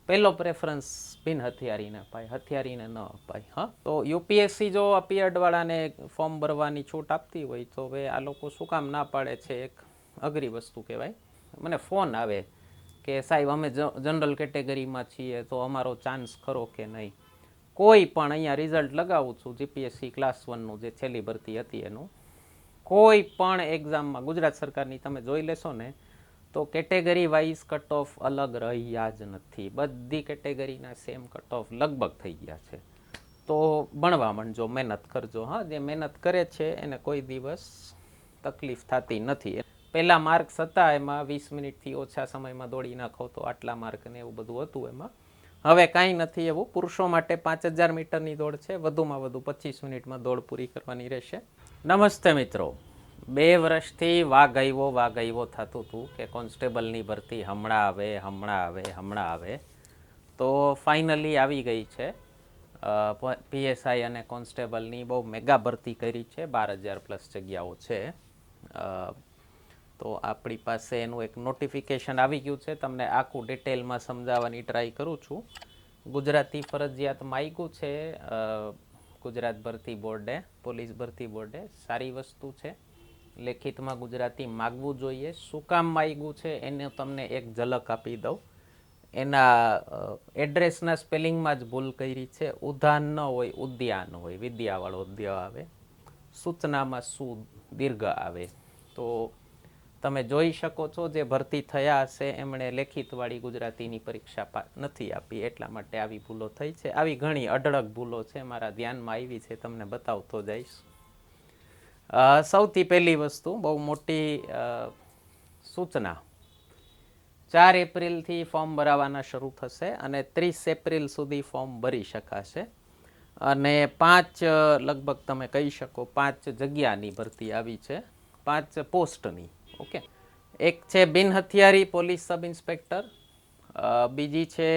પહેલો પ્રેફરન્સ બિન હથિયારીને અપાય, હથિયારીને ન અપાય. હા, તો યુપીએસસી જો અપિયર્ડવાળાને ફોર્મ ભરવાની છૂટ આપતી હોય તો હવે આ લોકો શું કામ ના પાડે છે? એક અઘરી વસ્તુ કહેવાય. મને ફોન આવે કે સાહેબ અમે જનરલ કેટેગરીમાં છીએ તો અમારો ચાન્સ ખરો કે નહીં. કોઈ પણ અહીંયા રિઝલ્ટ લગાવું છું જીપીએસસી ક્લાસ 1નું જે છેલ્લી ભરતી હતી એનું, કોઈ પણ એક્ઝામમાં ગુજરાત સરકારની તમે જોઈ લેશો ને તો કેટેગરી વાઇઝ કટ ઓફ અલગ રહ્યા જ નથી. બધી કેટેગરીના સેમ કટ ઓફ લગભગ થઈ ગયા છે. તો ભણવા માંડજો, મહેનત કરજો. હા, જે મહેનત કરે છે એને કોઈ દિવસ તકલીફ થતી નથી. પહેલા માર્ક્સ હતા એમાં 20 મિનિટથી ઓછા સમયમાં દોડી નાખો તો આટલા માર્ક ને એવું બધું હતું એમાં. હવે કાંઈ નથી એવું. પુરુષો માટે 5000 મીટરની દોડ છે, વધુમાં વધુ 25 મિનિટમાં દોડ પૂરી કરવાની રહેશે. નમસ્તે મિત્રો. 2 વર્ષથી વાઘ આવ્યો થતું હતું કે કોન્સ્ટેબલની ભરતી હમણાં આવે. તો ફાઇનલી આવી ગઈ છે. પીએસઆઈ અને કોન્સ્ટેબલની બહુ મેગા ભરતી કરી છે. 12,000 પ્લસ જગ્યાઓ છે. તો આપણી પાસે એનું એક નોટિફિકેશન આવી ગયું છે. તમને આખું ડિટેલમાં સમજાવવાની ટ્રાય કરું છું. ગુજરાતી ફરજિયાત માગ્યું છે ગુજરાત ભરતી બોર્ડે, પોલીસ ભરતી બોર્ડે. સારી વસ્તુ છે. લેખિતમાં ગુજરાતી માગવું જોઈએ. શું કામ માગ્યું છે એને તમને એક ઝલક આપી દઉં. એના એડ્રેસના સ્પેલિંગમાં જ ભૂલ કરી છે. ઉધાન ન હોય, ઉદ્યાન હોય, વિદ્યાવાળો દ્ય આવે. સૂચનામાં શું દીર્ઘ આવે. તો તમે જોઈ શકો છો જે ભરતી થયા હશે એમણે લેખિતવાળી ગુજરાતીની પરીક્ષા નથી આપી, એટલા માટે આવી ભૂલો થઈ છે. આવી ઘણી અઢળક ભૂલો છે, મારા ધ્યાનમાં આવી છે, તમને બતાવતો જઈશ. સૌથી પહેલી વસ્તુ, બહુ મોટી સૂચના, 4 એપ્રિલથી ફોર્મ ભરાવાના શરૂ થશે અને 30 એપ્રિલ સુધી ફોર્મ ભરી શકાશે. અને 5 લગભગ તમે કહી શકો 5 જગ્યાની ભરતી આવી છે, 5 પોસ્ટની. ઓકે, એક છે બિન હથિયારી પોલીસ સબ ઇન્સ્પેક્ટર, બીજી છે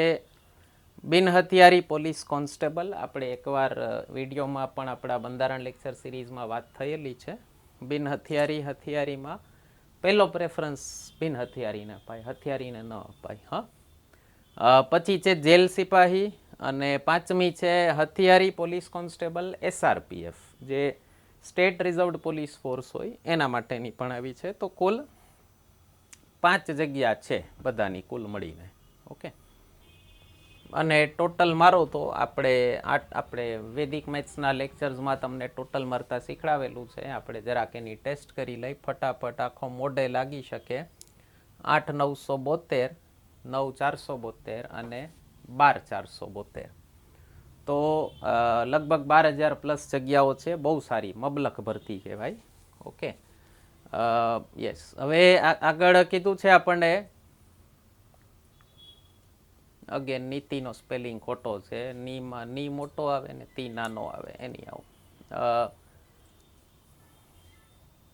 બિન હથિયારી પોલીસ કોન્સ્ટેબલ. આપણે એકવાર વિડીયોમાં પણ આપણા બંધારણ લેક્ચર સિરીઝમાં વાત થયેલી છે. બિન હથિયારીમાં પહેલો પ્રેફરન્સ બિન હથિયારીને અપાય, હથિયારીને ન અપાય. હા, પછી છે જેલ સિપાહી અને 5મી છે હથિયારી પોલીસ કોન્સ્ટેબલ એસઆરપીએફ, જે સ્ટેટ રિઝર્વડ પોલીસ ફોર્સ હોય એના માટેની પણ આવી છે. તો કુલ 5 જગ્યા છે બધાની કુલ મળીને. ઓકે, અને ટોટલ મારો તો આપણે વૈદિક મેથ્સના લેક્ચર્સમાં તમને ટોટલ મારતા શીખડાવેલું છે. આપણે જરાક એની ટેસ્ટ કરી લઈ, ફટાફટ આખો મોઢે લાગી શકે. 8,972, 9,472 અને 12,472. તો લગભગ 12,000 પ્લસ જગ્યાઓ છે. બહુ સારી મબલક ભરતી કહેવાય. Okay, yes. હવે આગળ કીધું છે આપણને, અગેન નીતિનો સ્પેલિંગ ખોટો છે. નીમાં ની મોટો આવે ને તી નાનો આવે, એની આવું.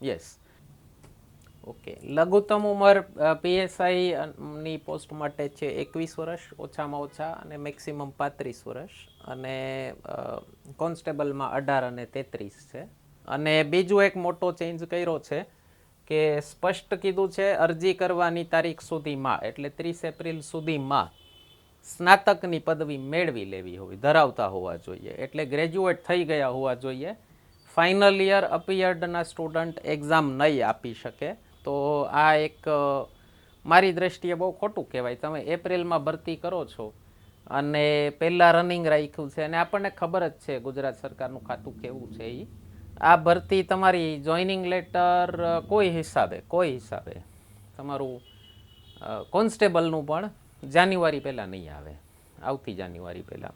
યસ. ઓકે, લઘુત્તમ ઉંમર પીએસઆઈની પોસ્ટ માટે છે 21 વર્ષ ઓછામાં ઓછા અને મેક્સિમમ 35 વર્ષ. અને કોન્સ્ટેબલમાં 18 અને 33 છે. અને બીજું એક મોટો ચેન્જ કર્યો છે કે સ્પષ્ટ કીધું છે અરજી કરવાની તારીખ સુધીમાં, એટલે 30 એપ્રિલ સુધીમાં સ્નાતકની પદવી મેળવી લેવી હોવી, ધરાવતા હોવા જોઈએ, એટલે ગ્રેજ્યુએટ થઈ ગયા હોવા જોઈએ. ફાઇનલ યર અપિયર્ડના સ્ટુડન્ટ એક્ઝામ નહીં આપી શકે. તો આ એક મારી દ્રષ્ટિએ બહુ ખોટું કહેવાય. તમે એપ્રિલમાં ભરતી કરો છો અને પહેલાં રનિંગ રાખ્યું છે, અને આપણને ખબર જ છે ગુજરાત સરકારનું ખાતું કેવું છે. આ ભરતી તમારી જોઈનિંગ લેટર કોઈ હિસાબે તમારું કોન્સ્ટેબલનું પણ જાન્યુઆરી પહેલાં નહીં આવે, આવતી જાન્યુઆરી પહેલાં.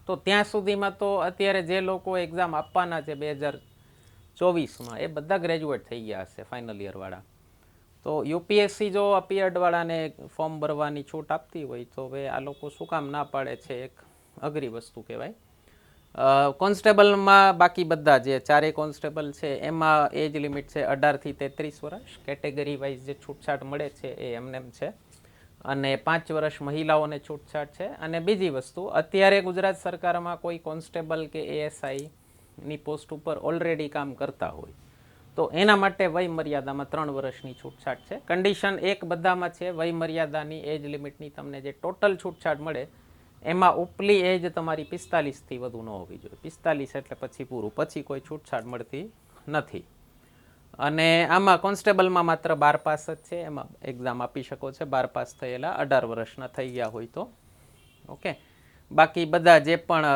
તો ત્યાં સુધીમાં તો અત્યારે જે લોકો એક્ઝામ આપવાના છે 2024માં, એ બધા ગ્રેજ્યુએટ થઈ ગયા હશે ફાઇનલ યરવાળા. તો યુપીએસસી જો અપિયર્ડવાળાને ફોર્મ ભરવાની છૂટ આપતી હોય તો હવે આ લોકો શું કામ ના પાડે છે? એક અઘરી વસ્તુ કહેવાય. કોન્સ્ટેબલમાં બાકી બધા જે 4 કોન્સ્ટેબલ છે એમાં એજ લિમિટ છે 18થી 33 વર્ષ. કેટેગરી વાઇઝ જે છૂટછાટ મળે છે એ એમને છે. અને 5 વર્ષ મહિલાઓને છૂટછાટ છે. અને બીજી વસ્તુ, અત્યારે ગુજરાત સરકારમાં કોઈ કોન્સ્ટેબલ કે એએસઆઈની પોસ્ટ ઉપર ઓલરેડી કામ કરતા હોય તો એના માટે વય મર્યાદામાં 3 વર્ષની છૂટછાટ છે. કન્ડિશન એક બધામાં છે, વય મર્યાદાની એજ લિમિટની તમને જે ટોટલ છૂટછાટ મળે એમાં ઉપલી એજ તમારી 45થી વધુ ન હોવી જોઈએ. 45 એટલે પછી પૂરું, પછી કોઈ છૂટછાટ મળતી નથી. અને આમાં કોન્સ્ટેબલમાં માત્ર 12 પાસ જ છે, એમાં એક્ઝામ આપી શકો છો 12 પાસ થયેલા, 18 વર્ષના થઈ ગયા હોય તો. ઓકે, બાકી બધા જે પણ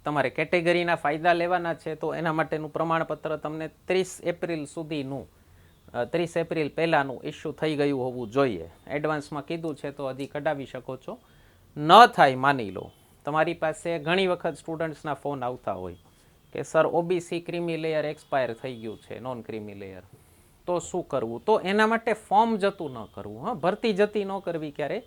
તમારે કેટેગરીના ફાયદા લેવાના છે તો એના માટેનું પ્રમાણપત્ર તમને 30 એપ્રિલ સુધીનું 30 એપ્રિલ પહેલાંનું ઇસ્યુ થઈ ગયું હોવું જોઈએ. એડવાન્સમાં કીધું છે તો હજી કઢાવી શકો છો. ન થાય માની લો, તમારી પાસે ઘણી વખત સ્ટુડન્ટ્સના ફોન આવતા હોય કે sir OBC creamy layer expire થઈ ગયું છે, નોન ક્રીમી લેયર, તો શું કરવું? તો એના માટે ફોર્મ જતું ન કરવું. હા, ભરતી જતી ન કરવી ક્યારે.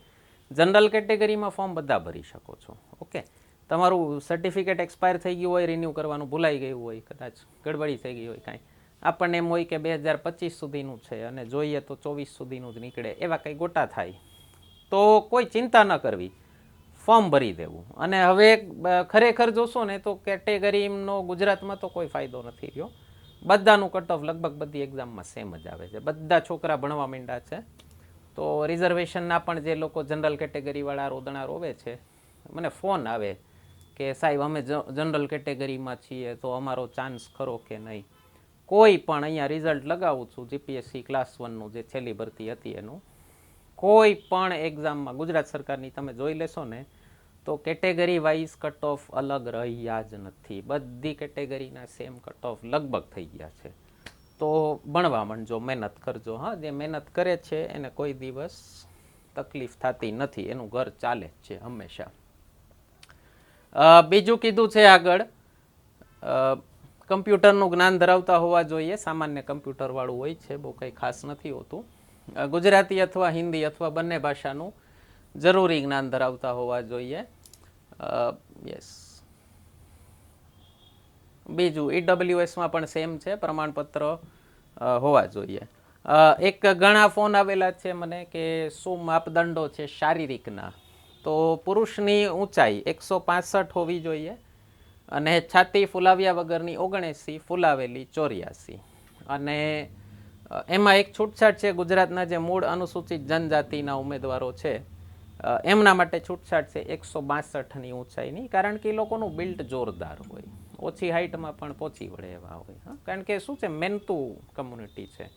જનરલ કેટેગરીમાં ફોર્મ બધા ભરી શકો છો. ઓકે, તમારું સર્ટિફિકેટ એક્સપાયર થઈ ગયું હોય, રિન્યૂ કરવાનું ભૂલાઈ ગયું હોય, કદાચ ગડબડી થઈ ગઈ હોય કાંઈ, આપણને એમ હોય કે 2025 સુધીનું છે અને જોઈએ તો 24 સુધીનું જ નીકળે, એવા કંઈ ગોટા થાય તો કોઈ ચિંતા ન કરવી, ફોર્મ ભરી દેવું. અને હવે ખરેખર જોશો ને તો કેટેગરીનો ગુજરાતમાં તો કોઈ ફાયદો નથી રહ્યો. બધાનું કટ ઓફ લગભગ બધી એક્ઝામમાં સેમ જ આવે છે. બધા છોકરા ભણવા માંડ્યા છે. તો રિઝર્વેશનના પણ જે લોકો જનરલ કેટેગરીવાળા રોદણા રોવે છે, મને ફોન આવે કે સાહેબ અમે જનરલ કેટેગરીમાં છીએ તો અમારો ચાન્સ ખરો કે નહીં. કોઈ પણ અહીંયા રિઝલ્ટ લગાવું છું જીપીએસસી ક્લાસ 1નું જે છેલ્લી ભરતી હતી એનું, કોઈ પણ એક્ઝામમાં ગુજરાત સરકારની તમે જોઈ લેશો ને તો કેટેગરી વાઇઝ કટ ઓફ અલગ રહ્યા જ નથી. બધી કેટેગરીના સેમ કટ ઓફ લગભગ થઈ ગયા છે. તો ભણવા માંડજો, મહેનત કરજો. હા, જે મહેનત કરે છે એને કોઈ દિવસ તકલીફ થતી નથી, એનું ઘર ચાલે જ છે હંમેશા. બીજું કીધું છે આગળ, કમ્પ્યુટરનું જ્ઞાન ધરાવતા હોવા જોઈએ. સામાન્ય કમ્પ્યુટરવાળું હોય છે, બહુ કંઈ ખાસ નથી હોતું. ગુજરાતી અથવા હિન્દી અથવા બંને ભાષાનું જરૂરી જ્ઞાન ધરાવતા હોવા જોઈએ. યસ. બીજું ઈડબ્લ્યુએસમાં પણ સેમ છે, પ્રમાણપત્ર હોવા જોઈએ. એક ઘણા ફોન આવેલા છે મને કે શું માપદંડો છે શારીરિકના, તો પુરુષની ઊંચાઈ 165 હોવી જોઈએ અને છાતી ફૂલાવ્યા વગરની 79, ફૂલાવેલી 84. અને એમાં એક છૂટછાટ છે, ગુજરાતના જે મૂળ અનુસૂચિત જનજાતિના ઉમેદવારો છે એમના માટે છૂટછાટ છે 162ની ઊંચાઈની, કારણ કે એ લોકોનું બિલ્ટ જોરદાર હોય, ઓછી હાઇટમાં પણ પહોંચી વળે એવા હોય. કારણ કે શું છે, મહેનતુ કમ્યુનિટી છે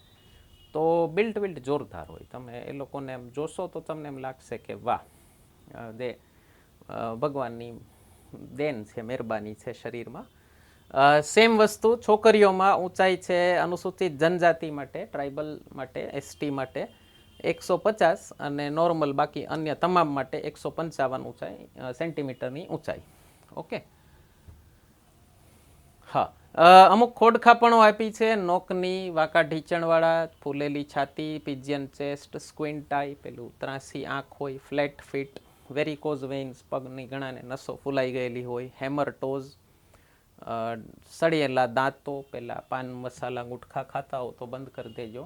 તો બિલ્ટ જોરદાર હોય. તમે એ લોકોને એમ જોશો તો તમને એમ લાગશે કે વાહ, જે ભગવાનની દેન છે, મહેરબાની છે શરીરમાં. સેમ વસ્તુ છોકરીઓમાં ઊંચાઈ છે અનુસૂચિત જનજાતિ માટે, ટ્રાઇબલ માટે, એસટી માટે 150 અને નોર્મલ બાકી અન્ય તમામ માટે 155 ઊંચાઈ સેન્ટીમીટરની ઊંચાઈ. ઓકે, હા. અમુક ખોડખાપણો આપી છે, નોકની વાંકા ઢીંચણવાળા, ફૂલેલી છાતી, પિજિયન ચેસ્ટ, સ્ક્વિન્ટ આઈ, પેલું ત્રાસી આંખ હોય, ફ્લેટ ફીટ, વેરિકોઝ વેઇન્સ, પગની ઘણાને નસો ફૂલાઈ ગયેલી હોય, હેમર ટોઝ, સળિયેલા દાંતો, પેલા પાન મસાલા ગુટખા ખાતા હો તો બંધ કરી દેજો,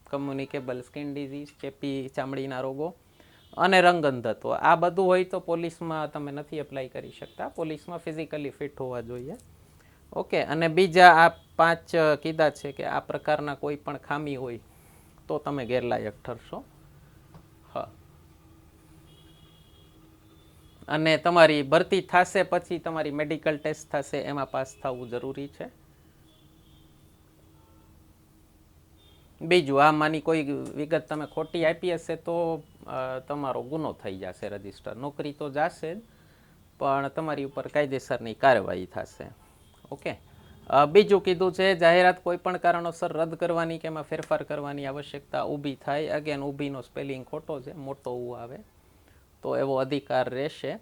કમ્યુનિકેબલ સ્કિન ડિઝીઝ, ચેપી ચામડીના રોગો અને રંગઅંધત્વ. આ બધું હોય તો પોલીસમાં તમે નથી એપ્લાય કરી શકતા, પોલીસમાં ફિઝિકલી ફિટ હોવા જોઈએ. ઓકે, અને બીજા આ 5 કીધા છે કે આ પ્રકારના કોઈ પણ ખામી હોય તો તમે ગેરલાયક ઠરશો. હા, અને તમારી ભરતી થશે પછી તમારી મેડિકલ ટેસ્ટ થશે, એમાં પાસ થવું જરૂરી છે. બીજું, આમાંની કોઈ વિગત તમે ખોટી આપી હશે તો તમારો ગુનો થઈ જશે રજીસ્ટર. નોકરી તો જશે જ, પણ તમારી ઉપર કાયદેસરની કાર્યવાહી થશે. ઓકે, બીજું કીધું છે જાહેરાત કોઈ પણ કારણોસર રદ કરવાની કે એમાં ફેરફાર કરવાની આવશ્યકતા ઊભી થાય. અગેન ઊભીનો સ્પેલિંગ ખોટો છે, મોટો ઉ આવે તો એવો અધિકાર રહેશે.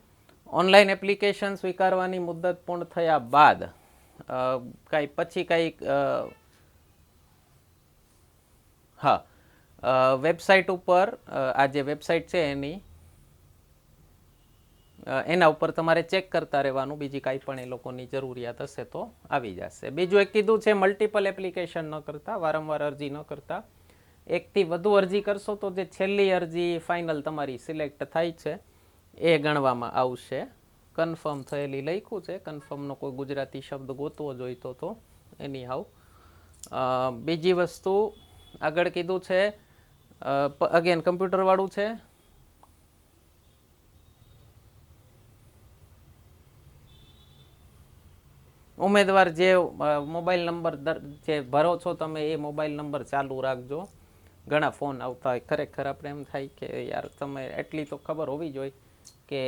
ઓનલાઈન એપ્લિકેશન સ્વીકારવાની મુદત પૂર્ણ થયા બાદ કાંઈ પછી કાંઈ હા, વેબસાઇટ ઉપર આ જે વેબસાઇટ છે એના ઉપર તમારે ચેક કરતા રહેવાનું, બીજી કાંઈ પણ એ લોકોની જરૂરિયાત હશે તો આવી જશે. બીજું એક કીધું છે મલ્ટિપલ એપ્લિકેશન ન કરતા, વારંવાર અરજી ન કરતા. એકથી વધુ અરજી કરશો તો જે છેલ્લી અરજી ફાઇનલ તમારી સિલેક્ટ થાય છે એ ગણવામાં આવશે. કન્ફર્મ થયેલી લખ્યું છે, કન્ફર્મનો કોઈ ગુજરાતી શબ્દ ગોતવો જોઈતો તો એની હાવ બીજી વસ્તુ આગળ કીધું છે અગેન કમ્પ્યુટરવાળું છે. ઉમેદવાર જે મોબાઈલ નંબર જે ભરો છો તમે એ મોબાઈલ નંબર ચાલુ રાખજો. ઘણા ફોન આવતા હોય, ખરેખર આપણે એમ થાય કે યાર તમે એટલી તો ખબર હોવી જોઈએ કે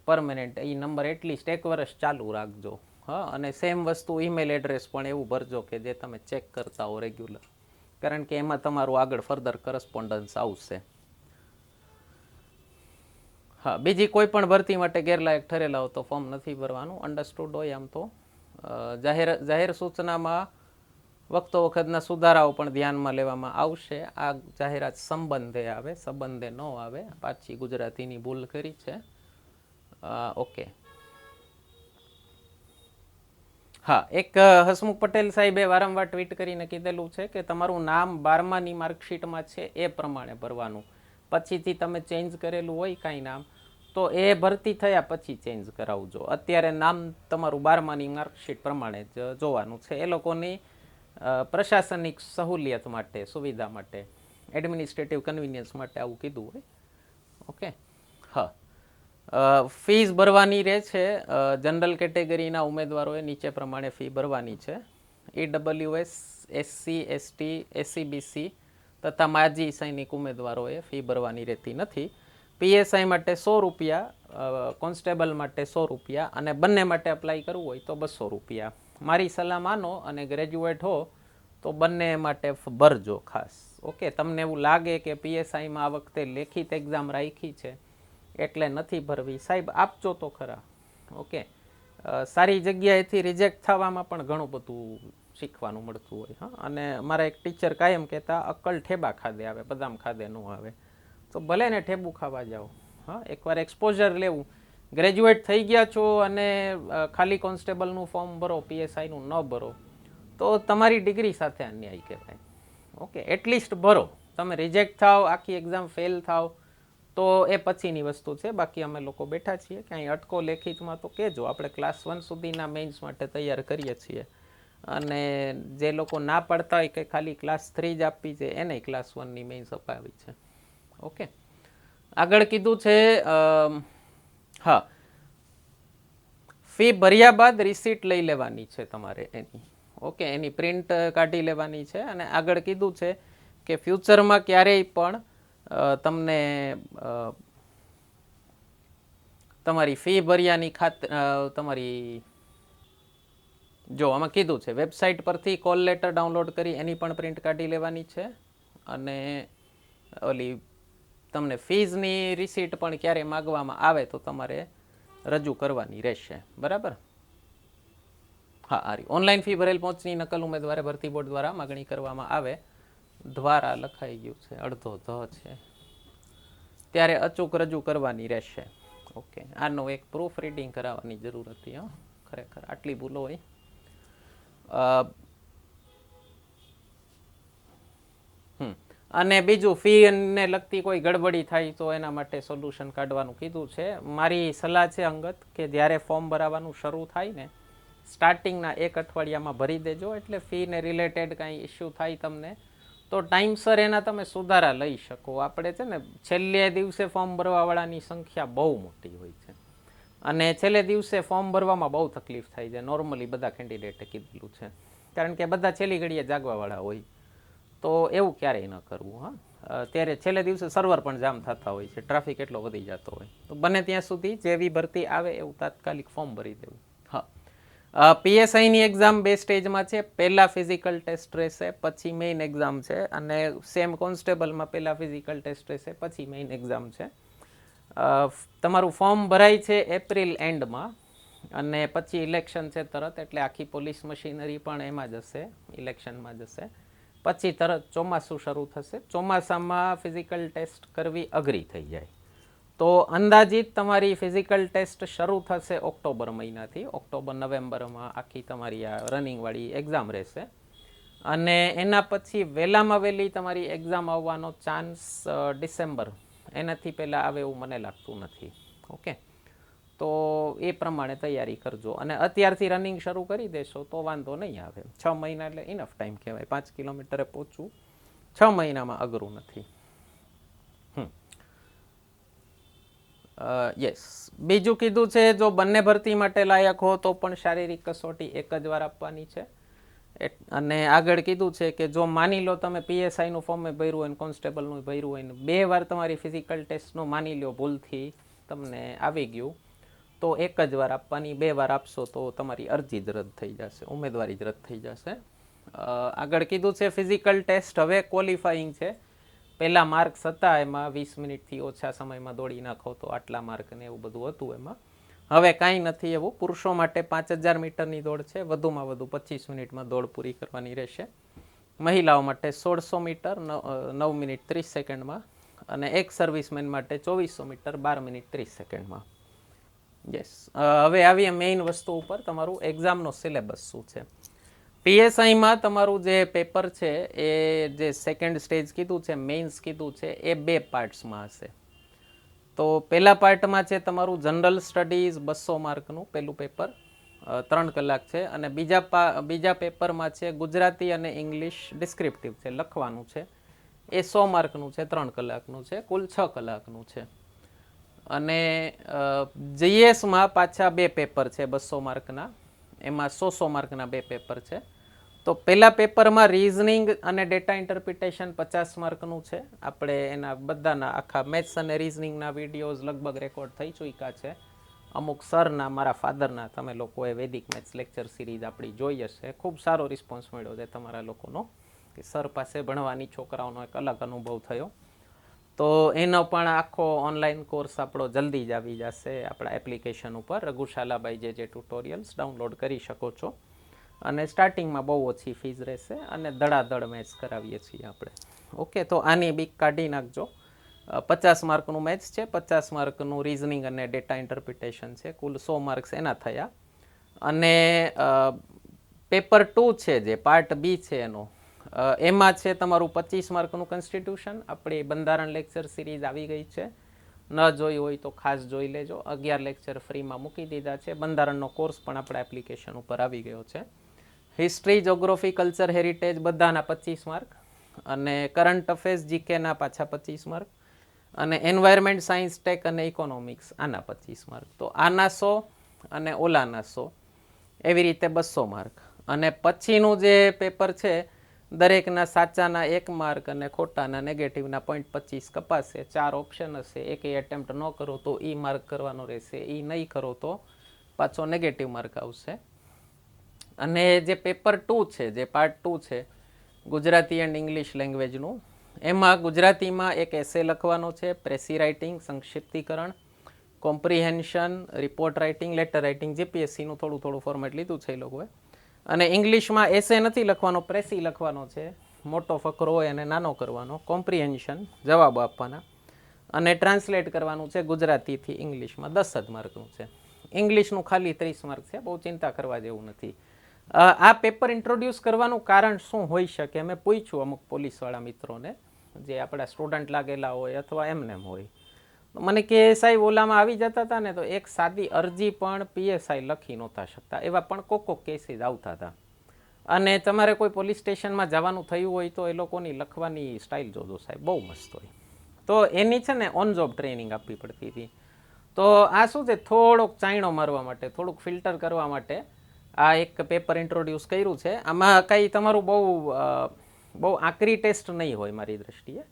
પરમેનન્ટ એ નંબર એટલીસ્ટ 1 વર્ષ ચાલુ રાખજો. હા, અને સેમ વસ્તુ ઈમેલ એડ્રેસ પણ એવું ભરજો કે જે તમે ચેક કરતા હો રેગ્યુલર, કારણ કે એમાં તમારું આગળ ફર્ધર કરસ્પોન્ડન્સ આવશે. હા, બીજી કોઈ પણ ભરતી માટે ગેરલાયક ઠરેલા હો તો ફોર્મ નથી ભરવાનું. અન્ડરસ્ટુડ હોય આમ તો. જાહેર સૂચનામાં વખતો વખતના સુધારાઓ પણ ધ્યાનમાં લેવામાં આવશે. આ જાહેરાત સંબંધે આવે, સંબંધે ન આવે. પાછી ગુજરાતીની ભૂલ કરી છે. ઓકે. હા, એક હસમુખ પટેલ સાહેબે વારંવાર ટ્વીટ કરીને કીધેલું છે કે તમારું નામ 12માની માર્કશીટમાં છે એ પ્રમાણે ભરવાનું. પછીથી તમે ચેન્જ કરેલું હોય કાંઈ નામ તો એ ભરતી થયા પછી ચેન્જ કરાવજો. અત્યારે નામ તમારું 12માની માર્કશીટ પ્રમાણે જ જોવાનું છે. એ લોકોની પ્રશાસનિક સહુલિયત માટે, સુવિધા માટે, એડમિનિસ્ટ્રેટિવ કન્વિનિયન્સ માટે આવું કીધું હોય. ઓકે. હા, ફીસ ભરવાની રહે છે. જનરલ કેટેગરીના ઉમેદવારોએ નીચે પ્રમાણે ફી ભરવાની છે. EWS, SC, ST, SCBC તથા માજી સૈનિક ઉમેદવારોએ ફી ભરવાની રહેતી નથી. PSI માટે 100 રૂપિયા, કોન્સ્ટેબલ માટે 100 રૂપિયા, અને બંને માટે અપ્લાય કરવું હોય તો 200 રૂપિયા. મારી સલાહ માનો અને ગ્રેજ્યુએટ હો તો બંને માટે ભરજો ખાસ. ઓકે. તમને એવું લાગે કે PSIમાં આ વખતે લેખિત એક્ઝામ રાખી છે એટલે નથી ભરવી, સાહેબ આપજો તો ખરા. ઓકે. સારી જગ્યાએથી રિજેક્ટ થવામાં પણ ઘણું બધું શીખવાનું મળતું હોય. હા, અને મારા એક ટીચર કાયમ કહેતા અક્કલ ઠેબા ખાધે આવે, બદામ ખાધે ન આવે. તો ભલે ને ઠેબુ ખાવા જાઓ. હા, એકવાર એક્સપોઝર લેવું. ગ્રેજ્યુએટ થઈ ગયા છો અને ખાલી કોન્સ્ટેબલનું ફોર્મ ભરો, PSIનું ન ભરો તો તમારી ડિગ્રી સાથે અન્યાય કહેવાય. ઓકે. એટલીસ્ટ ભરો. તમે રિજેક્ટ થાવ, આખી એક્ઝામ ફેલ થાવ તો એ પછીની વસ્તુ છે. બાકી અમે લોકો બેઠા છીએ. ક્યાંય અટકો લેખિતમાં તો કહેજો. આપણે ક્લાસ 1 સુધીના મેઇન્સ માટે તૈયાર કરીએ છીએ. અને જે લોકો ના પાડતા હોય કે ખાલી ક્લાસ 3 જ આપવી છે એને ક્લાસ 1ની મેઇન્સ અપાવી છે. ઓકે. આગળ કીધું છે હા, ફી ભર્યા બાદ રિસીટ લઈ લેવાની છે તમારે એની. ઓકે. એની પ્રિન્ટ કાઢી લેવાની છે. અને આગળ કીધું છે કે ફ્યુચરમાં ક્યારેય પણ તમને તમારી ફી ભર્યાની તમારી જો આમાં કીધું છે વેબસાઇટ પરથી કોલ લેટર ડાઉનલોડ કરી એની પણ પ્રિન્ટ કાઢી લેવાની છે. અને ઓલી તમને ફીઝની રિસીટ પણ ક્યારે માગવામાં આવે તો તમારે રજૂ કરવાની રહેશે. બરાબર. હા, આ ઓનલાઈન ફી ભરેલ પહોંચની નકલ ઉમેદવારે ભરતી બોર્ડ દ્વારા માગણી કરવામાં આવે. દ્વારા લખાઈ ગયું છે, અડધો ધ છે, ત્યારે અચૂક રજૂ કરવાની રહેશે. ઓકે. આનો એક પ્રૂફ રીડિંગ કરાવવાની જરૂર હતી. હા, ખરેખર આટલી ભૂલો હોય. અને બીજું ફીને લગતી કોઈ ગડબડી થાય તો એના માટે સોલ્યુશન કાઢવાનું કીધું છે. મારી સલાહ છે અંગત કે જ્યારે ફોર્મ ભરાવાનું શરૂ થાય ને સ્ટાર્ટિંગના 1 અઠવાડિયામાં ભરી દેજો. એટલે ફીને રિલેટેડ કાંઈ ઇસ્યુ થાય તમને તો ટાઈમસર એના તમે સુધારા લઈ શકો. આપણે છે ને છેલ્લે દિવસે ફોર્મ ભરવાવાળાની સંખ્યા બહુ મોટી હોય છે અને છેલ્લે દિવસે ફોર્મ ભરવામાં બહુ તકલીફ થાય છે. નોર્મલી બધા કેન્ડિડેટે કીધેલું છે, કારણ કે બધા છેલ્લી ઘડીએ જાગવાવાળા હોય. તો એવું ક્યારેય ન કરવું. હા, ત્યારે છેલ્લે દિવસે સર્વર પણ જામ થતા હોય છે, ટ્રાફિક એટલો વધી જતો હોય. તો બને ત્યાં સુધી જેવી ભરતી આવે એવું તાત્કાલિક ફોર્મ ભરી દેવું. હા, PSIની એક્ઝામ 2 સ્ટેજમાં છે. પહેલા ફિઝિકલ ટેસ્ટ રહેશે, પછી મેઇન એક્ઝામ છે. અને સેમ કોન્સ્ટેબલમાં પહેલા ફિઝિકલ ટેસ્ટ રહેશે, પછી મેઇન એક્ઝામ છે. તમારું ફોર્મ ભરાય છે એપ્રિલ એન્ડમાં અને પછી ઇલેક્શન છે તરત. એટલે આખી પોલીસ મશીનરી પણ એમાં જશે, ઇલેક્શનમાં જશે. પછી તરત ચોમાસું શરૂ થશે. ચોમાસામાં ફિઝિકલ ટેસ્ટ કરવી અઘરી થઈ જાય. તો અંદાજિત તમારી ફિઝિકલ ટેસ્ટ શરૂ થશે ઓક્ટોબર મહિનાથી. ઓક્ટોબર નવેમ્બરમાં આખી તમારી આ રનિંગવાળી એક્ઝામ રહેશે. અને એના પછી વહેલામાં વહેલી તમારી એક્ઝામ આવવાનો ચાન્સ ડિસેમ્બર, એનાથી પહેલાં આવે એવું મને લાગતું નથી. ઓકે. તો એ પ્રમાણે તૈયારી કરજો. અને અત્યારથી રનિંગ શરૂ કરી દેશો તો વાંધો નહીં આવે. 6 મહિના એટલે ઇનફ ટાઈમ કહેવાય. 5 કિલોમીટરે પહોંચવું 6 મહિનામાં અઘરું નથી. યસ, બીજું કીધું છે જો બંને ભરતી માટે લાયક હો તો પણ શારીરિક કસોટી એક જ વાર આપવાની છે. અને આગળ કીધું છે કે જો માની લો તમે પીએસઆઈનું ફોર્મે ભર્યું હોય ને કોન્સ્ટેબલનું ભર્યું હોય ને 2 વાર તમારી ફિઝિકલ ટેસ્ટનું માની લો ભૂલથી તમને આવી ગયું તો એક જ વાર આપવાની. 2 વાર આપશો તો તમારી અરજી જ રદ થઈ જશે, ઉમેદવારી જ રદ થઈ જશે. આગળ કીધું છે ફિઝિકલ ટેસ્ટ હવે ક્વોલિફાઈંગ છે. પહેલાં માર્ક્સ હતા એમાં 20 મિનિટથી ઓછા સમયમાં દોડી નાખો તો આટલા માર્ક ને એવું બધું હતું એમાં. હવે કાંઈ નથી એવું. પુરુષો માટે 5000 મીટરની દોડ છે, વધુમાં વધુ 25 મિનિટમાં દોડ પૂરી કરવાની રહેશે. મહિલાઓ માટે 1600 મીટર 9 મિનિટ 30 સેકન્ડમાં અને એક સર્વિસમેન માટે 2400 મીટર 12 મિનિટ 30 સેકન્ડમાં. યસ, હવે આવીએ મેઇન વસ્તુ ઉપર, તમારું એક્ઝામનો સિલેબસ શું છે. પીએસઆઈમાં તમારું જે પેપર છે એ જે સેકન્ડ સ્ટેજ કીધું છે, મેઇન્સ કીધું છે, એ 2 પાર્ટ્સમાં હશે. તો પહેલા પાર્ટમાં છે તમારું જનરલ સ્ટડીઝ 200 માર્કનું પહેલું પેપર, 3 કલાક છે. અને બીજા પેપરમાં છે ગુજરાતી અને ઇંગ્લિશ ડિસ્ક્રિપ્ટિવ છે, લખવાનું છે, એ 100 માર્કનું છે, 3 કલાકનું છે, કુલ 6 કલાકનું છે. અને જીએસમાં પાછા 2 પેપર છે 200 માર્કના, એમાં 100 માર્કના 2 પેપર છે. તો પહેલા પેપરમાં રીઝનિંગ અને ડેટા ઇન્ટરપ્રિટેશન 50 માર્કનું છે. આપણે એના બધાના આખા મેથ્સ અને રીઝનિંગના વિડીયોઝ લગભગ રેકોર્ડ થઈ ચૂક્યા છે. અમુક સરના, મારા ફાધરના, તમે લોકોએ વૈદિક મેથ્સ લેક્ચર સિરીઝ આપણી જોઈ હશે. ખૂબ સારો રિસ્પોન્સ મળ્યો છે તમારા લોકોનો, કે સર પાસે ભણવાની છોકરાઓનો એક અલગ અનુભવ થયો. તો એનો પણ આખો ઓનલાઈન કોર્સ આપણો જલ્દી જ આવી જશે આપણા એપ્લિકેશન ઉપર. રઘુશાલાભાઈ જે ટ્યુટોરિયલ્સ ડાઉનલોડ કરી શકો છો. અને સ્ટાર્ટિંગમાં બહુ ઓછી ફીસ રહેશે અને ધડાધડ મેથ્સ કરાવીએ છીએ આપણે. ઓકે, તો આની બીક કાઢી નાખજો. 50 માર્કનું મેથ્સ છે, 50 માર્કનું રીઝનિંગ અને ડેટા ઇન્ટરપ્રિટેશન છે, કુલ 100 માર્ક્સ એના થયા. અને પેપર 2 છે જે પાર્ટ બી છે એનો, એમાં છે તમારું 25 માર્કનું કોન્સ્ટિટ્યુશન. આપણી બંધારણ લેક્ચર સિરીઝ આવી ગઈ છે, ન જોઈ હોય તો ખાસ જોઈ લેજો. 11 લેક્ચર ફ્રીમાં મૂકી દીધા છે. બંધારણનો કોર્સ પણ આપણા એપ્લિકેશન ઉપર આવી ગયો છે. હિસ્ટ્રી, જોગ્રાફી, કલ્ચર, હેરિટેજ બધાના 25 માર્ક. અને કરંટ અફેર્સ જીકેના પાછા 25 માર્ક. અને એન્વાયરમેન્ટ સાયન્સ, ટેક અને ઇકોનોમિક્સ આના 25 માર્ક. તો આના 100 અને ઓલાના 100, એવી રીતે 200 માર્ક. અને પછીનું જે પેપર છે દરેકના સાચાના 1 માર્ક અને ખોટાના નેગેટિવના 0.25 કપાશે. 4 ઓપ્શન હશે, એકે એટેમ્પ્ટ ન કરો તો ઈ માર્ક કરવાનો રહેશે, ઈ નહીં કરો તો પાછો નેગેટિવ માર્ક આવશે. અને જે પેપર 2 છે, જે પાર્ટ 2 છે ગુજરાતી એન્ડ ઇંગ્લિશ લેંગ્વેજનું, એમાં ગુજરાતીમાં એક એસે લખવાનો છે, પ્રેસી રાઇટિંગ, સંક્ષિપ્તીકરણ, comprehension, report writing, letter writing. જીપીએસસીનું થોડું ફોર્મેટ લીધું છે એ લોકોએ. અને ઇંગ્લિશમાં એસે નથી લખવાનો, પ્રેસી લખવાનો છે. મોટો ફકરો હોય અને નાનો કરવાનો. કોમ્પ્રિહેન્શન, જવાબ આપવાના. અને ટ્રાન્સલેટ કરવાનું છે ગુજરાતીથી ઇંગ્લિશમાં. 10 જ માર્કનું છે. ઇંગ્લિશનું ખાલી 30 માર્ક છે, બહુ ચિંતા કરવા જેવું નથી. આ પેપર ઇન્ટ્રોડ્યુસ કરવાનું કારણ શું હોઈ શકે, મેં પૂછ્યું અમુક પોલીસવાળા મિત્રોને જે આપણા સ્ટુડન્ટ લાગેલા હોય અથવા એમને હોય. મને કે સાહેબ ઓલામાં આવી જતા હતા ને તો એક સાદી અરજી પણ પીએસઆઈ લખી નહોતા શકતા, એવા પણ કોક કેસીસ આવતા હતા. અને તમારે કોઈ પોલીસ સ્ટેશનમાં જવાનું થયું હોય તો એ લોકોની લખવાની સ્ટાઇલ જોજો સાહેબ, બહુ મસ્ત હોય. તો એની છે ને ઓન જોબ ટ્રેનિંગ આપવી પડતી હતી. તો આ શું છે, થોડોક ચાયણો મારવા માટે, થોડુંક ફિલ્ટર કરવા માટે આ એક પેપર ઇન્ટ્રોડ્યુસ કર્યું છે. આમાં કંઈ તમારું બહુ આકરી ટેસ્ટ નહીં હોય મારી દ્રષ્ટિએ.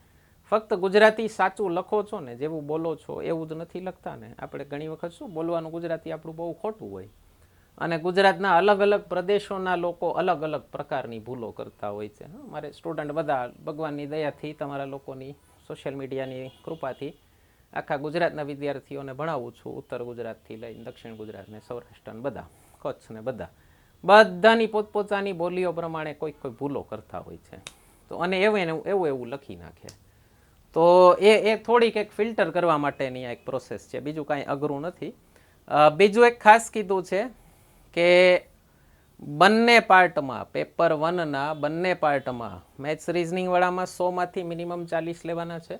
ફક્ત ગુજરાતી સાચું લખો છો ને, જેવું બોલો છો એવું જ નથી લખતા ને. આપણે ઘણી વખત શું બોલવાનું ગુજરાતી આપણું બહુ ખોટું હોય. અને ગુજરાતના અલગ અલગ પ્રદેશોના લોકો અલગ અલગ પ્રકારની ભૂલો કરતા હોય છે. મારે સ્ટુડન્ટ બધા ભગવાનની દયાથી, તમારા લોકોની સોશિયલ મીડિયાની કૃપાથી આખા ગુજરાતના વિદ્યાર્થીઓને ભણાવું છું. ઉત્તર ગુજરાતથી લઈને દક્ષિણ ગુજરાત ને સૌરાષ્ટ્ર ને બધા, કચ્છ ને બધાની પોતપોતાની બોલીઓ પ્રમાણે કોઈ ભૂલો કરતા હોય છે. તો અને એવું લખી નાખે. તો એ થોડીક એક ફિલ્ટર કરવા માટેની એક પ્રોસેસ છે, બીજું કાંઈ અઘરું નથી. બીજું એક ખાસ કીધું છે કે બંને પાર્ટમાં, પેપર 1ના બંને પાર્ટમાં મેથ્સ રીઝનિંગ વાળામાં 100માંથી મિનિમમ 40 લેવાના છે.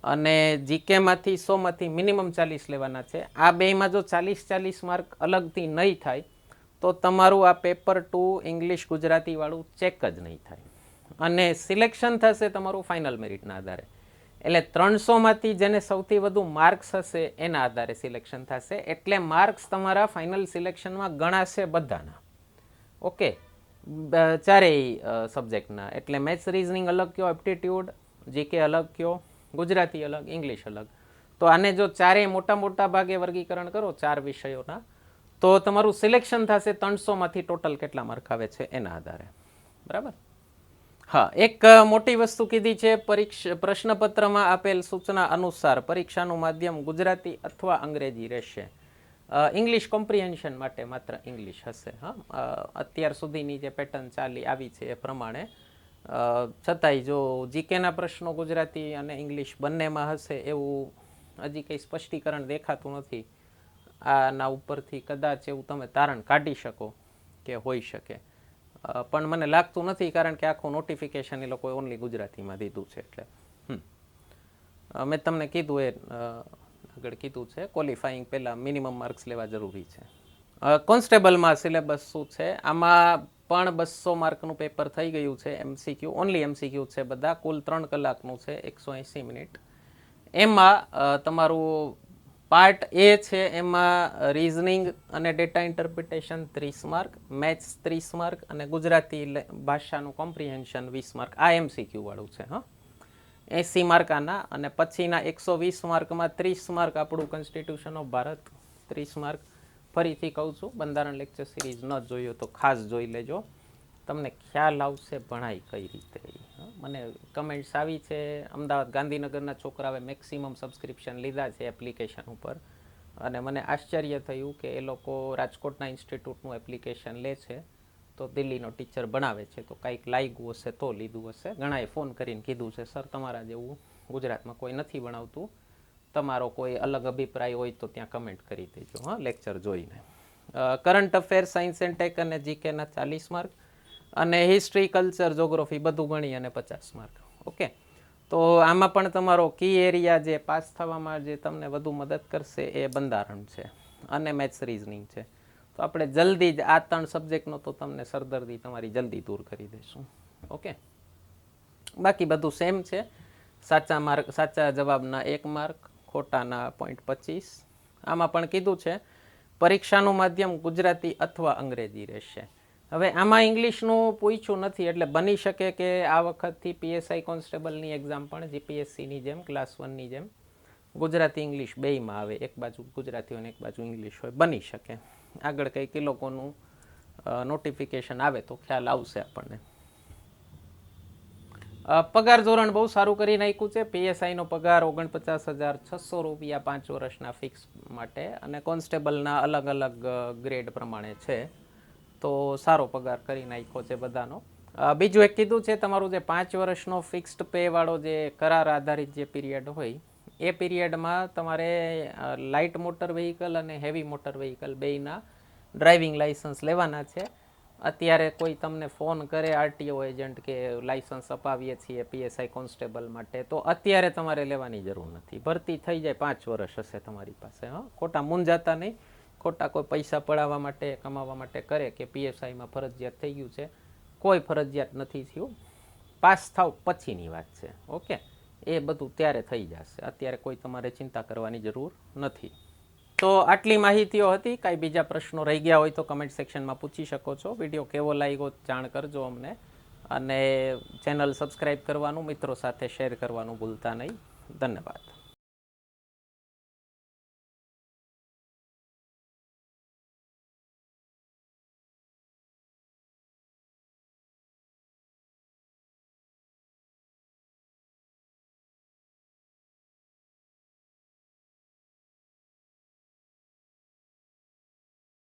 અને જીકેમાંથી 100માંથી મિનિમમ 40 લેવાના છે. આ બેમાં જો 40 માર્ક અલગથી નહીં થાય તો તમારું આ પેપર 2 ઇંગ્લિશ ગુજરાતીવાળું ચેક જ નહીં થાય અને સિલેક્શન થશે તમારું ફાઇનલ મેરિટના આધારે. એટલે 300માંથી જેને સૌથી વધુ માર્ક્સ હશે એના આધારે સિલેક્શન થશે. એટલે માર્ક્સ તમારા ફાઇનલ સિલેક્શનમાં ગણાશે બધાના. ઓકે, ચારેય સબ્જેક્ટના. એટલે મેથ્સ રિઝનિંગ અલગ કયો, એપ્ટિટ્યૂડ, જીકે અલગ કયો, ગુજરાતી અલગ, ઇંગ્લિશ અલગ. તો આને જો ચારેય મોટા ભાગે વર્ગીકરણ કરો 4 વિષયોના, તો તમારું સિલેક્શન થશે 300માંથી ટોટલ કેટલા માર્ક આવે છે એના આધારે. બરાબર. હા, એક મોટી વસ્તુ કીધી છે, પ્રશ્નપત્રમાં આપેલ સૂચના અનુસાર પરીક્ષાનું માધ્યમ ગુજરાતી અથવા અંગ્રેજી રહેશે. ઇંગ્લિશ કોમ્પ્રિહેન્શન માટે માત્ર ઇંગ્લિશ હશે. હા, અત્યાર સુધીની જે પેટર્ન ચાલી આવી છે એ પ્રમાણે. છતાંય જો જીકેના પ્રશ્નો ગુજરાતી અને ઇંગ્લિશ બંનેમાં હશે એવું હજી કંઈ સ્પષ્ટીકરણ દેખાતું નથી. આના ઉપરથી કદાચ એવું તમે તારણ કાઢી શકો કે હોઈ શકે, પણ મને લાગતું નથી, કારણ કે આખું નોટિફિકેશન એ લોકોએ ઓનલી ગુજરાતીમાં દીધું છે. એટલે મેં તમને કીધું એ આગળ કીધું છે, ક્વોલિફાઈંગ પહેલાં મિનિમમ માર્ક્સ લેવા જરૂરી છે. કોન્સ્ટેબલમાં સિલેબસ શું છે? આમાં પણ 200 માર્કનું પેપર થઈ ગયું છે. એમસીક્યુ, ઓનલી એમસીક્યુ છે બધા. કુલ 3 કલાકનું છે, 180 મિનિટ. એમાં તમારું પાર્ટ એ છે, એમાં રીઝનિંગ અને data interpretation 30 mark, maths 30 mark અને ગુજરાતી ભાષાનું કોમ્પ્રિહેન્શન 20 માર્ક. આ એમસીક્યુ વાળું છે. હા, 80 માર્ક આના. અને પછીના 120 માર્કમાં 30 માર્ક આપણું કોન્સ્ટિટ્યુશન ઓફ ભારત, 30 માર્ક. ફરીથી કહું છું, બંધારણ લેક્ચર સિરીઝ ન જોયો તો ખાસ જોઈ લેજો, તમને ખ્યાલ આવશે ભણાઈ કઈ રીતે. મને કમેન્ટ્સ આવી છે, અમદાવાદ ગાંધીનગરના છોકરાઓએ મેક્સિમમ સબસ્ક્રિપ્શન લીધા છે એપ્લિકેશન ઉપર, અને મને આશ્ચર્ય થયું કે એ લોકો રાજકોટના ઇન્સ્ટિટ્યૂટનું એપ્લિકેશન લે છે તો દિલ્હીનો ટીચર ભણાવે છે, તો કાંઈક લાગ્યું હશે તો લીધું હશે. ઘણાએ ફોન કરીને કીધું છે, સર તમારા જેવું ગુજરાતમાં કોઈ નથી ભણાવતું, તમારો કોઈ અલગ અભિપ્રાય હોય તો ત્યાં કમેન્ટ કરી દેજો. હા, લેક્ચર જોઈને. Current affair, science and tech અને જીકેના 40 માર્ક, અને હિસ્ટ્રી, કલ્ચર, જોગ્રાફી બધું ગણી અને 50 માર્ક. ઓકે, તો આમાં પણ તમારો કી એરિયા જે પાસ થવામાં જે તમને વધુ મદદ કરશે એ બંધારણ છે અને મેથ્સ રિઝનિંગ છે. તો આપણે જલ્દી જ આ 3 સબ્જેક્ટનો તો તમને સરદર્દી તમારી જલ્દી દૂર કરી દઈશું. ઓકે, બાકી બધું સેમ છે. સાચા જવાબના 1 માર્ક, ખોટાના 0.25. આમાં પણ કીધું છે પરીક્ષાનું માધ્યમ ગુજરાતી અથવા અંગ્રેજી રહેશે. હવે આમાં ઇંગ્લિશનું પૂછ્યું નથી, એટલે બની શકે કે આ વખતથી પીએસઆઈ કોન્સ્ટેબલની એક્ઝામ પણ જીપીએસસીની જેમ, ક્લાસ 1ની જેમ ગુજરાતી ઇંગ્લિશ બેયમાં આવે. એક બાજુ ગુજરાતી હોય ને એક બાજુ ઇંગ્લિશ હોય, બની શકે. આગળ કંઈક એ લોકોનું નોટિફિકેશન આવે તો ખ્યાલ આવશે આપણને. પગાર ધોરણ બહુ સારું કરી નાખ્યું છે. પીએસઆઈનો પગાર 49,600 રૂપિયા 5 વર્ષના ફિક્સ માટે, અને કોન્સ્ટેબલના અલગ અલગ ગ્રેડ પ્રમાણે છે. તો સારો પગાર કરી નાખ્યો છે બધાનો. બીજું એક કીધું છે, તમારું જે 5 વર્ષનો ફિક્સ્ડ પે વાળો જે કરાર આધારિત જે પીરિયડ હોય, એ પીરિયડમાં તમારે લાઇટ મોટર વ્હીકલ અને હેવી મોટર વ્હીકલ બેયના ડ્રાઇવિંગ લાઇસન્સ લેવાના છે. અત્યારે કોઈ તમને ફોન કરે આરટીઓ એજન્ટ કે લાઇસન્સ અપાવીએ છીએ પીએસઆઈ કોન્સ્ટેબલ માટે, તો અત્યારે તમારે લેવાની જરૂર નથી. ભરતી થઈ જાય 5 વર્ષ હશે તમારી પાસે. હા, ખોટા મૂંઝાતા નહીં. ખોટા કોઈ પૈસા પડાવવા માટે, કમાવા માટે કરે કે પીએસઆઈમાં ફરજિયાત થઈ ગયું છે, કોઈ ફરજિયાત નથી થયું. પાસ થાવ પછીની વાત છે. ઓકે, એ બધું ત્યારે થઈ જશે, અત્યારે કોઈ તમારે ચિંતા કરવાની જરૂર નથી. તો આટલી માહિતીઓ હતી. કાંઈ બીજા પ્રશ્નો રહી ગયા હોય તો કમેન્ટ સેક્શનમાં પૂછી શકો છો. વિડીયો કેવો લાગ્યો જાણ કરજો અમને, અને ચેનલ સબસ્ક્રાઈબ કરવાનું, મિત્રો સાથે શેર કરવાનું ભૂલતા નહીં. ધન્યવાદ.